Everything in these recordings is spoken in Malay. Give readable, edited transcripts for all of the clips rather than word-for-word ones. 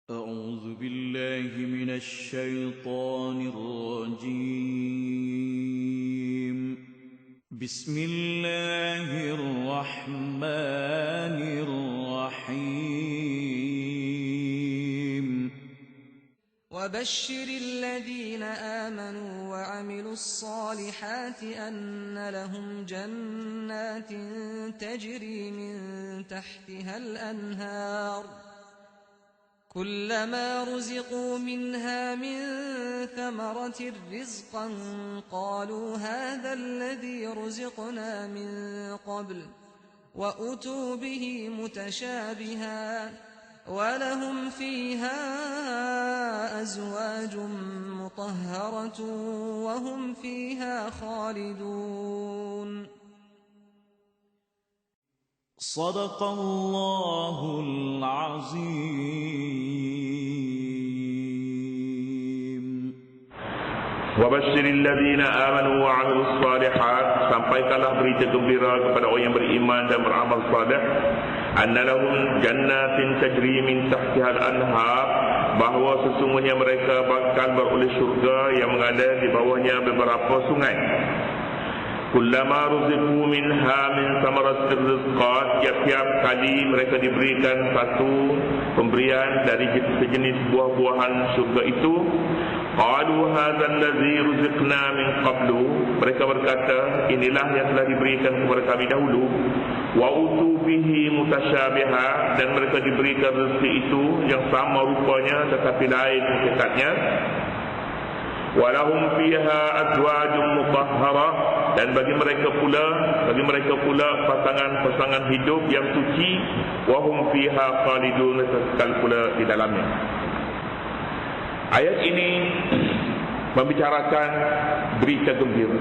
أعوذ بالله من الشيطان الرجيم. بسم الله الرحمن الرحيم. وبشر الذين آمنوا وعملوا الصالحات أن لهم جنات تجري من تحتها الأنهار كلما رزقوا منها من ثمرة رزقا قالوا هذا الذي رزقنا من قبل وأتوا به متشابها ولهم فيها أزواج مطهرة وهم فيها خالدون. صدق الله العظيم. وبشر الذين آمنوا وعملوا الصالحات, sampaikanlah berita gembira kepada orang yang beriman dan beramal saleh, anna lahum jannatin tajri min tahtiha al-anhar, bahawa sesungguhnya mereka bakal beroleh syurga yang mengalir di bawahnya beberapa sungai. Kullama ruziqu minha min samaratir rizqat, tiap-tiap kali mereka diberikan satu pemberian dari sejenis buah-buahan syurga itu, qalu hadzal ladzi ruziqna min qablu, mereka berkata inilah yang telah diberikan kepada kami dahulu. Wa utu bihi mutasyabiha, dan mereka diberikan rezeki itu yang sama rupanya tetapi lain hakikatnya. Walahum fiha azwajun mutahharah, dan bagi mereka pula pasangan-pasangan hidup yang suci. Wahum fiha khalidun, kekal pula di dalamnya. Ayat ini membicarakan berita gembira.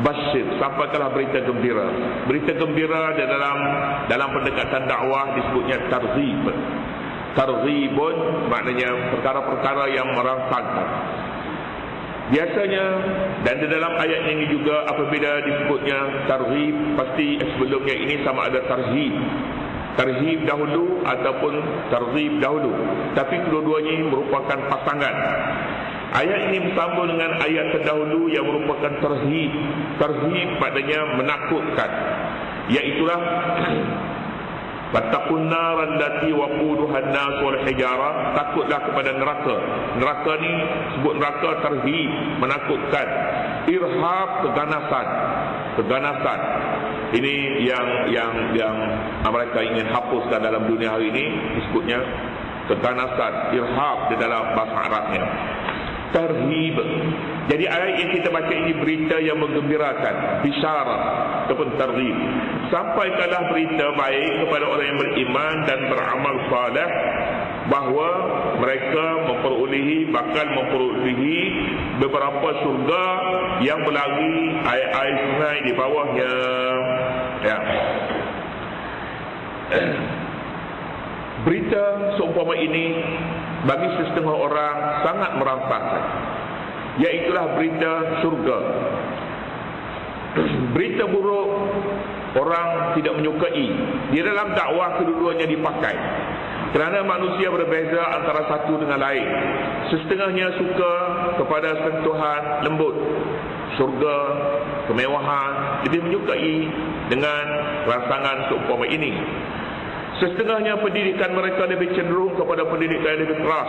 Basyir, sampaikanlah berita gembira. Berita gembira dalam pendekatan dakwah disebutnya tarzib. Tarzibun maknanya perkara-perkara yang merangsangkan. Biasanya, dan di dalam ayat ini juga apabila disebutnya tarzib, pasti sebelumnya ini sama ada tarhib. Tarhib dahulu ataupun tarzib dahulu, tapi kedua-duanya merupakan pasangan. Ayat ini bersambung dengan ayat terdahulu yang merupakan tarhib. Tarhib maknanya menakutkan, iaitulah fattaqun nar allati waquduha an-nas wal hijara, takutlah kepada neraka. Neraka ni sebut neraka tarhib, menakutkan. Irhab, keganasan. Ini yang mereka ingin hapuskan dalam dunia hari ini, disebutnya keganasan, irhab di dalam bahasa Arabnya. Tarhib. Jadi ayat yang kita baca ini berita yang menggembirakan, bisyarah ataupun tarhib. Sampaikanlah berita baik kepada orang yang beriman dan beramal saleh, bahawa mereka bakal memperolehi beberapa syurga yang berlari air-air sungai di bawahnya. Ya. Berita seumpama ini bagi setengah orang sangat merangsangkan, iaitulah berita syurga. Berita buruk orang tidak menyukai. Di dalam dakwah kedua-duanya dipakai, kerana manusia berbeza antara satu dengan lain. Setengahnya suka kepada sentuhan lembut, syurga, kemewahan, lebih menyukai dengan rangsangan seumpama ini. Setengahnya pendidikan mereka lebih cenderung kepada pendidikan yang lebih keras,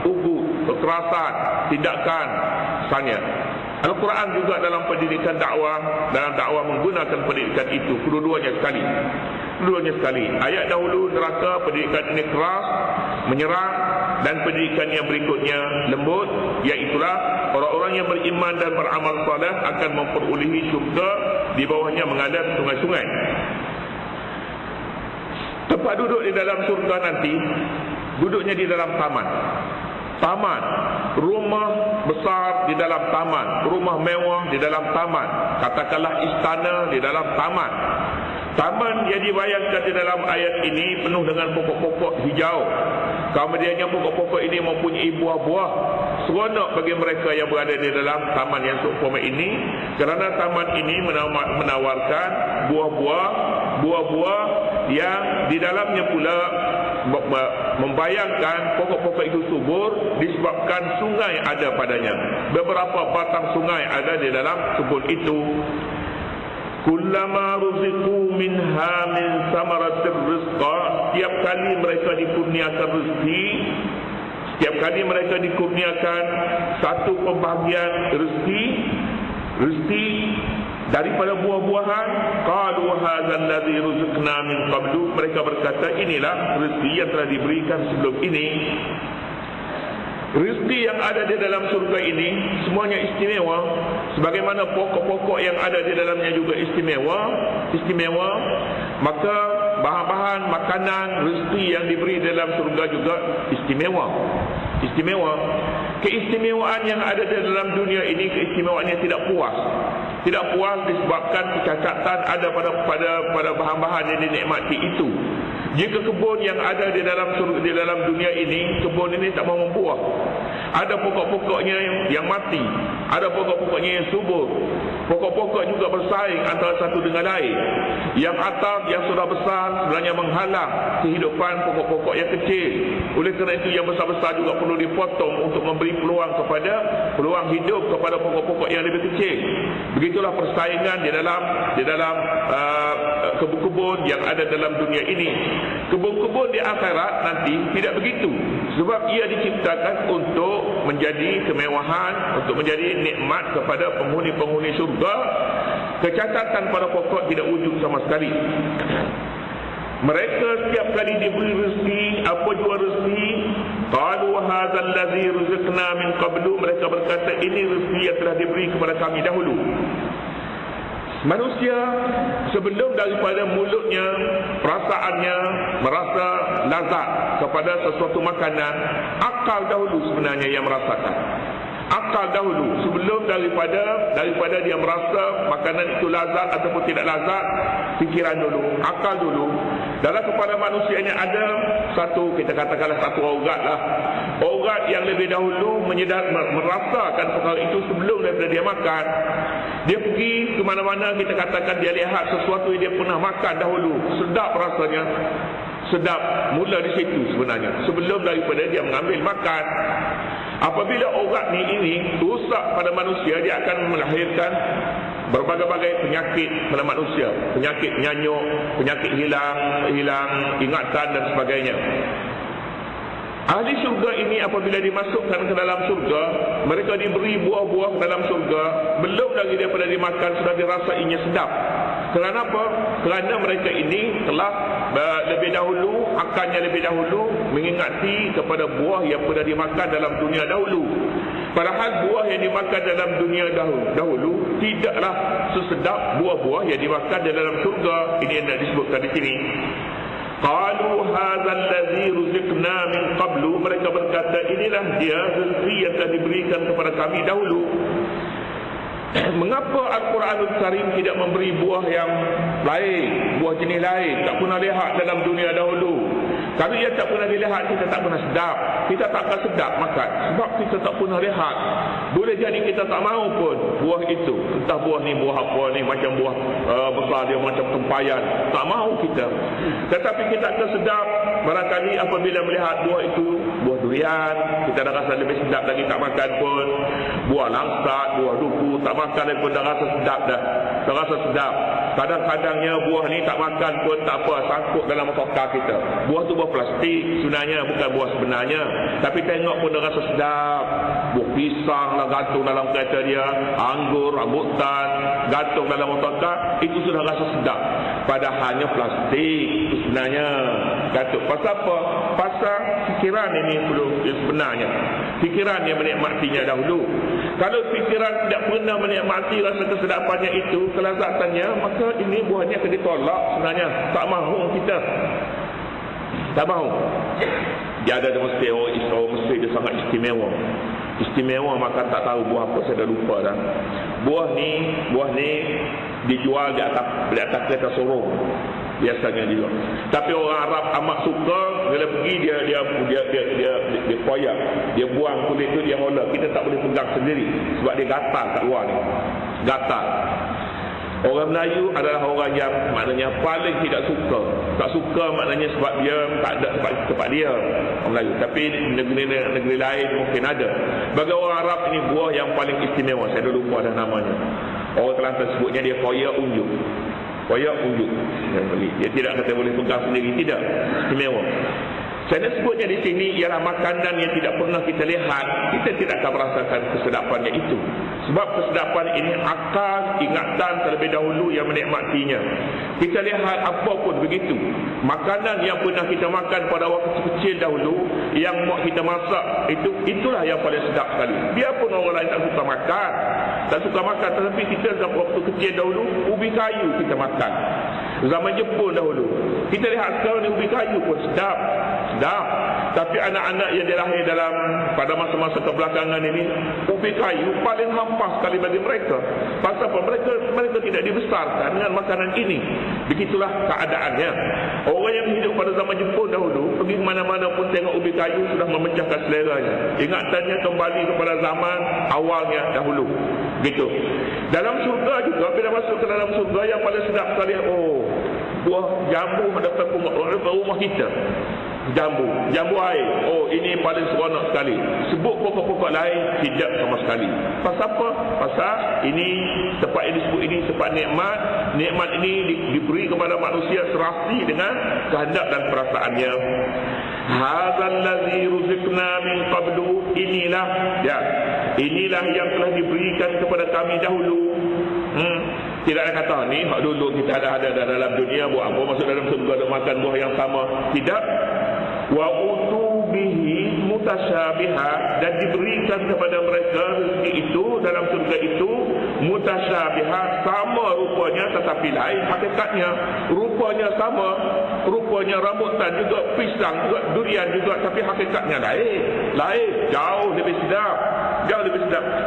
ugut, kekerasan, tindakan misalnya. Al-Quran juga dalam pendidikan dakwah, dalam dakwah menggunakan pendidikan itu kedua-duanya sekali. Ayat dahulu neraka, pendidikan ini keras, menyerang, dan pendidikan yang berikutnya lembut, iaitulah orang-orang yang beriman dan beramal saleh akan memperolehi syurga, di bawahnya mengalir sungai-sungai. Tempat duduk di dalam syurga nanti, duduknya di dalam taman, rumah besar di dalam taman, rumah mewah di dalam taman, katakanlah istana di dalam taman. Taman yang dibayangkan di dalam ayat ini penuh dengan pokok-pokok hijau. Kemudiannya pokok-pokok ini mempunyai buah-buah. Seronok bagi mereka yang berada di dalam taman yang seumpama ini, kerana taman ini menawarkan buah-buah yang di dalamnya pula membayangkan pokok-pokok itu subur disebabkan sungai ada padanya. Beberapa batang sungai ada di dalam kebun itu. Kullama ruziqu minha min samaratir rizqa, setiap kali mereka dikurniakan rezeki, setiap kali mereka dikurniakan satu pembahagian rezeki daripada buah-buahan, qalu hadzal ladzi ruziqna min qablu, mereka berkata inilah rezeki yang telah diberikan sebelum ini. Rezeki yang ada di dalam surga ini semuanya istimewa, sebagaimana pokok-pokok yang ada di dalamnya juga istimewa. Maka bahan-bahan makanan rezeki yang diberi dalam surga juga istimewa. Keistimewaan yang ada di dalam dunia ini, keistimewaannya tidak puas. Tidak puas disebabkan kecacatan ada pada bahan-bahan yang dinikmati itu. Jika kebun yang ada di dalam dunia ini, kebun ini tak mau membuah. Ada pokok-pokoknya yang mati, ada pokok-pokoknya yang subur. Pokok-pokok juga bersaing antara satu dengan lain. Yang atas yang sudah besar sebenarnya menghalang kehidupan pokok-pokok yang kecil. Oleh kerana itu yang besar-besar juga perlu dipotong untuk memberi peluang hidup kepada pokok-pokok yang lebih kecil. Begitulah persaingan di dalam kebun-kebun yang ada dalam dunia ini. Kebun-kebun di akhirat nanti tidak begitu, sebab ia diciptakan untuk menjadi kemewahan, untuk menjadi nikmat kepada penghuni-penghuni surga. Kecacatan pada pokok tidak wujud sama sekali. Mereka setiap kali diberi rezeki, apa jua rezeki, qalu hadzal ladzi ruziqna min qablu, mereka berkata ini rezeki yang telah diberi kepada kami dahulu. Manusia sebelum daripada mulutnya, perasaannya merasa lazat kepada sesuatu makanan, akal dahulu sebenarnya yang merasakan. Akal dahulu sebelum daripada dia merasa makanan itu lazat ataupun tidak lazat, fikiran dulu, akal dulu. Dalam kepala manusia ini ada satu, kita katakanlah satu organ lah. Organ yang lebih dahulu merasakan perkara itu sebelum daripada dia makan. Dia pergi ke mana-mana, kita katakan dia lihat sesuatu yang dia pernah makan dahulu, sedap rasanya. Sedap mula di situ sebenarnya, sebelum daripada dia mengambil makan. Apabila organ ini rusak pada manusia, dia akan melahirkan berbagai-bagai penyakit pada manusia. Penyakit nyanyuk, penyakit hilang ingatan dan sebagainya. Ahli syurga ini apabila dimasukkan ke dalam syurga, mereka diberi buah-buah dalam syurga, belum lagi daripada dimakan sudah dirasainya sedap. Kerana apa? Kerana mereka ini telah lebih dahulu, akalnya lebih dahulu mengingati kepada buah yang pernah dimakan dalam dunia dahulu. Padahal buah yang dimakan dalam dunia dahulu tidaklah sesedap buah-buah yang dimakan dalam syurga. Ini yang nak disebutkan di sini. Qalu hadzal ladzi ruziqna min qablu, mereka berkata inilah dia rezeki yang telah diberikan kepada kami dahulu. Mengapa Al-Quranul Karim tidak memberi buah yang lain, buah jenis lain, tak pernah lihat dalam dunia dahulu? Kalau ia tak pernah dilihat, kita tak pernah sedap. Kita tak akan sedap makan, sebab kita tak pernah lihat. Boleh jadi kita tak mahu pun buah itu. Entah buah ni buah apa ni, macam buah besar dia macam tempayan, tak mahu kita. Tetapi kita akan sedap barangkali apabila melihat buah itu. Buah durian, kita dah rasa lebih sedap lagi tak makan pun. Buah langsat, buah duku, tak makan lagi pun dah rasa sedap dah. Tak rasa sedap. Kadang-kadangnya buah ni tak makan pun tak apa, sangkut dalam tokar kita. Buah tu buah plastik sebenarnya, bukan buah sebenarnya. Tapi tengok pun dah rasa sedap. Buah pisang lah gantung dalam kereta dia, anggur, rambutan gantung dalam tokar, itu sudah rasa sedap. Padahalnya plastik itu sebenarnya gantung. Pasal apa? Pasal fikiran ini perlu sebenarnya. Fikiran yang menikmatinya dahulu. Kalau fikiran tidak pernah menikmati rasa kesedapannya itu, kelazatannya, maka ini buahnya akan ditolak sebenarnya. Tak mahu kita. Tak mahu. Dia ada Mesir, orang Mesir dia sangat istimewa. Istimewa makan tak tahu buah apa, saya dah lupa dah. Buah ni dijual di atas kereta sorong. Biasanya juga. Tapi orang Arab amat suka bila pergi dia koyak, dia buang kulit tu, dia molek. Kita tak boleh pegang sendiri sebab dia gatal kat luar ni. Gatal. Orang Melayu adalah orang yang maknanya paling tidak suka. Tak suka maknanya sebab dia tak ada tempat dia, orang Melayu. Tapi negeri lain mungkin ada. Bagi orang Arab ini buah yang paling istimewa. Saya dah lupa dah namanya. Orang Kelantan sebutnya dia koyak unjuk. Koyak unjuk. Dia tidak kata boleh pegang sendiri, tidak. Istimewa. Saya sebutnya di sini ialah makanan yang tidak pernah kita lihat, kita tidak akan merasakan kesedapannya itu. Sebab kesedapan ini akal, ingatan terlebih dahulu yang menikmatinya. Kita lihat apa pun begitu. Makanan yang pernah kita makan pada waktu kecil dahulu, yang mak kita masak, itulah yang paling sedap sekali. Biarpun orang lain tak suka makan, tetapi kita dalam waktu kecil dahulu, ubi kayu kita makan. Zaman Jepun dahulu, kita lihat sekarang ni ubi kayu pun sedap. Tapi anak-anak yang dilahir pada masa-masa kebelakangan ini, ubi kayu paling hampas sekali bagi mereka. Pasal apa? Mereka tidak dibesarkan dengan makanan ini. Begitulah keadaannya. Orang yang hidup pada zaman Jepun dahulu, pergi mana-mana pun tengok ubi kayu sudah memecahkan seleranya. Ingatannya kembali kepada zaman awalnya dahulu. Gitu. Dalam surga juga, bila masuk ke dalam surga yang paling sedap sekali, buah jambu depan rumah kita. Jambu air. Ini paling seronok sekali. Sebut pokok-pokok lain, tidak sama sekali. Pasal apa? Pasal ini tempat yang disebut ini tempat nikmat. Nikmat ini diberi kepada manusia serasi dengan kehendak dan perasaannya. Hadzal ladzi ruziqna min qablu. Inilah yang telah diberikan kepada kami dahulu. Tidak ada kata ni hak dulu kita ada dalam dunia, buat apa masuk dalam surga ada makan buah yang sama. Tidak. Wa utu bihi mutasyabiha, dan diberikan kepada mereka rezeki itu dalam surga itu mutasyabiha, sama rupanya tetapi lain hakikatnya. Rupanya sama, rupanya rambutan juga, pisang juga, durian juga, tapi hakikatnya lain, jauh lebih sedap.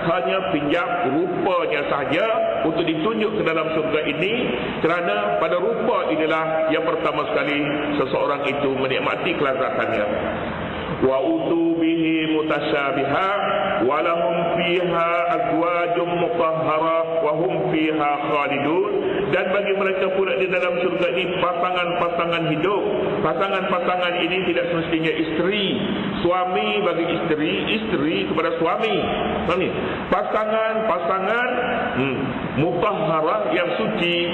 Hanya pinjam rupanya sahaja untuk ditunjuk ke dalam surga ini, kerana pada rupa inilah yang pertama sekali seseorang itu menikmati kelazatannya. Wa utu bihi mutasyabiha wa lahum fiha azwajum mutahhara wa hum fiha khalidun. Dan bagi mereka pula di dalam surga ini pasangan-pasangan hidup. Pasangan-pasangan ini tidak semestinya isteri, suami bagi isteri kepada suami. Pasangan mutahhara yang suci.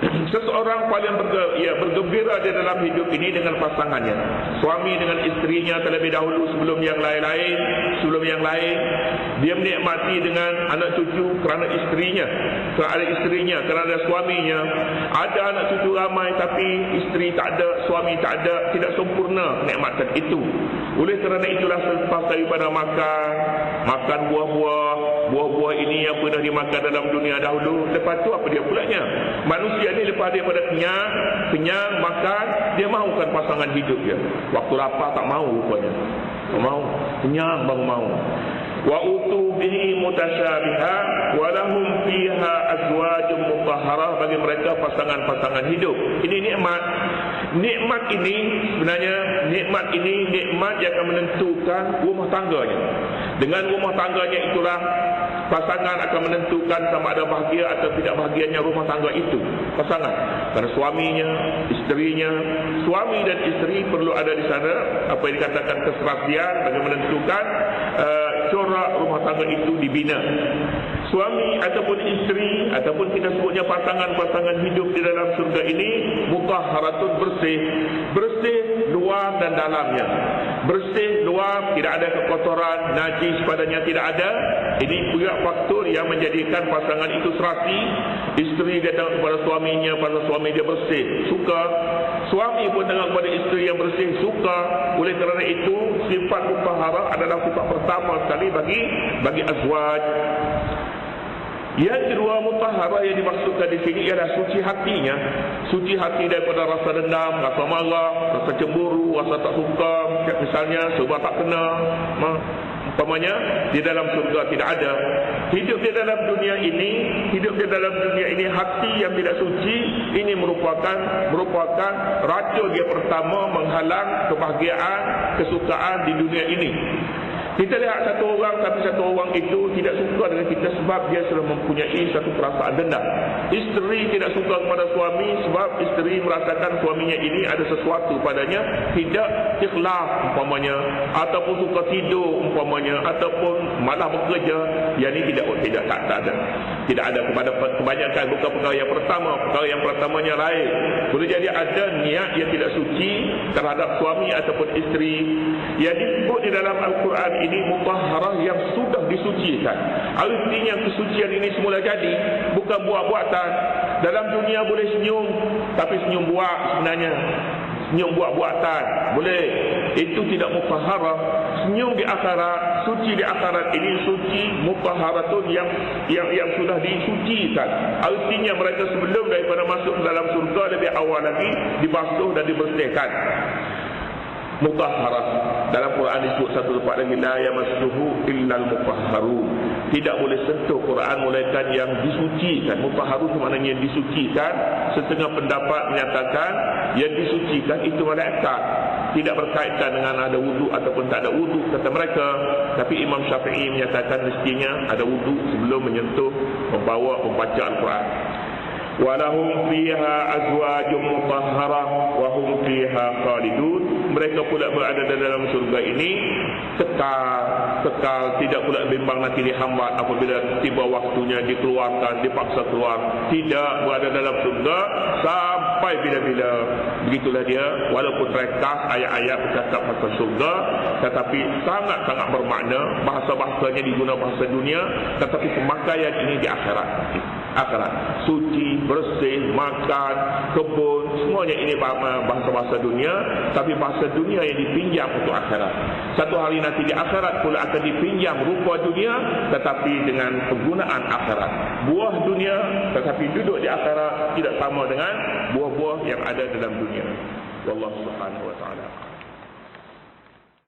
Seseorang paling bergembira di dalam hidup ini dengan pasangannya. Suami dengan isterinya terlebih dahulu sebelum yang lain. Dia menikmati dengan anak cucu kerana isterinya, kerana suaminya. Ada anak cucu ramai tapi isteri tak ada, suami tak ada, tidak sempurna kenikmatan itu. Oleh kerana itulah selepas daripada makan buah-buah ini yang pernah dimakan dalam dunia dahulu, lepas tu apa dia pulanya? Manusia ni lepas daripada kenyang makan, dia mahukan pasangan hidup dia. Waktu lapar tak mahu rupanya. Tak mahu. Kenyang baru mahu. Wa utu bihi mutasyabiha wa lahum fiha azwajum mutahharah, bagi mereka pasangan-pasangan hidup. Ini nikmat. Nikmat ini sebenarnya nikmat yang akan menentukan rumah tangganya. Dengan rumah tangganya itulah pasangan akan menentukan sama ada bahagia atau tidak bahagianya rumah tangga itu. Pasangan, kerana suaminya, isterinya, suami dan isteri perlu ada di sana apa yang dikatakan keserasian bagi menentukan corak rumah tangga itu dibina. Suami ataupun isteri ataupun kita sebutnya pasangan-pasangan hidup di dalam surga ini mutahharatun, bersih luar dan dalamnya. Bersih luar, tidak ada kekotoran, najis padanya tidak ada. Ini juga faktor yang menjadikan pasangan itu serasi. Isteri dia tengok kepada suaminya, pasal suami dia bersih, suka. Suami pun tengok kepada isteri yang bersih, suka. Oleh kerana itu sifat mutahharah adalah sifat pertama sekali bagi azwaj. Yang kedua, mutahharah yang dimaksudkan di sini ialah suci hatinya. Suci hati daripada rasa dendam, rasa marah, rasa cemburu, rasa tak suka, misalnya sebab tak kena. Umpamanya di dalam surga tidak ada. Hidup di dalam dunia ini hati yang tidak suci, ini merupakan racun yang pertama menghalang kebahagiaan, kesukaan di dunia ini. Kita lihat satu orang, tapi satu orang itu tidak suka dengan kita sebab dia sudah mempunyai satu perasaan dendam. Isteri tidak suka kepada suami sebab isteri merasakan suaminya ini ada sesuatu padanya tidak ikhlas umpamanya, ataupun suka tidur umpamanya, ataupun malah bekerja. Yang ini tak ada. Tidak ada kebanyakan bukan perkara yang pertama. Perkara yang pertamanya lain. Boleh jadi ada niat yang tidak suci terhadap suami ataupun isteri. Yang disebut di dalam Al-Quran ini mutahharah yang sudah disucikan. Artinya kesucian ini semula jadi, bukan buat-buatan. Dalam dunia boleh senyum, tapi senyum buat sebenarnya. Senyum buat-buatan boleh, itu tidak mutahharah. Senyum di akhirat, suci di akhirat ini suci mutahharatun yang sudah disucikan. Artinya mereka sebelum daripada masuk dalam surga lebih awal lagi dibasuh dan dibersihkan. Mutahharah dalam Quran disebut satu tempat lagi, la yamassuhu illal mutahharun. Tidak boleh sentuh Quran melainkan yang disucikan. Mutahharun maknanya disucikan. Setengah pendapat menyatakan yang disucikan itu malaikat, tidak berkaitan dengan ada wudu ataupun tak ada wudu kata mereka. Tapi Imam Syafi'i menyatakan mestinya ada wudu sebelum menyentuh membaca Al-Quran. Walahum fiha azwajum mutahharah wa hum fiha khalidun. Mereka pula berada dalam surga ini kekal, tidak pula bimbang nanti dihambat apabila tiba waktunya dikeluarkan, dipaksa keluar. Tidak berada dalam surga sampai bila-bila. Begitulah dia, walaupun ringkas ayat-ayat bercakap pasal surga, tetapi sangat-sangat bermakna. Bahasa-bahasanya diguna bahasa dunia, tetapi pemakaian ini di akhirat. Suci, bersih, makan, kebun, semuanya ini bahasa-bahasa dunia, tapi bahasa dunia yang dipinjam untuk akhirat. Satu hari nanti di akhirat pula akan dipinjam rupa dunia, tetapi dengan penggunaan akhirat. Buah dunia tetapi duduk di akhirat tidak sama dengan buah-buah yang ada dalam dunia. Wallahu subhanahu wa ta'ala.